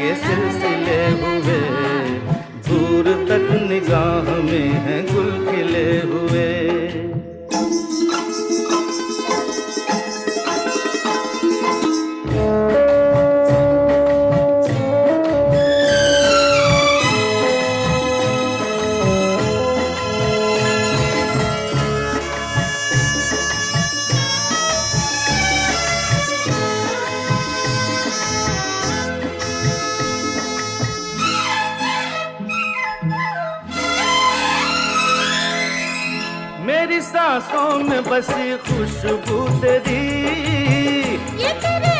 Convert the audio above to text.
के सिलसिले हुए, दूर तक निगाह में हैं गुल खिले हुए। मेरी सांसों में बसी खुशबू तेरी, ये तेरे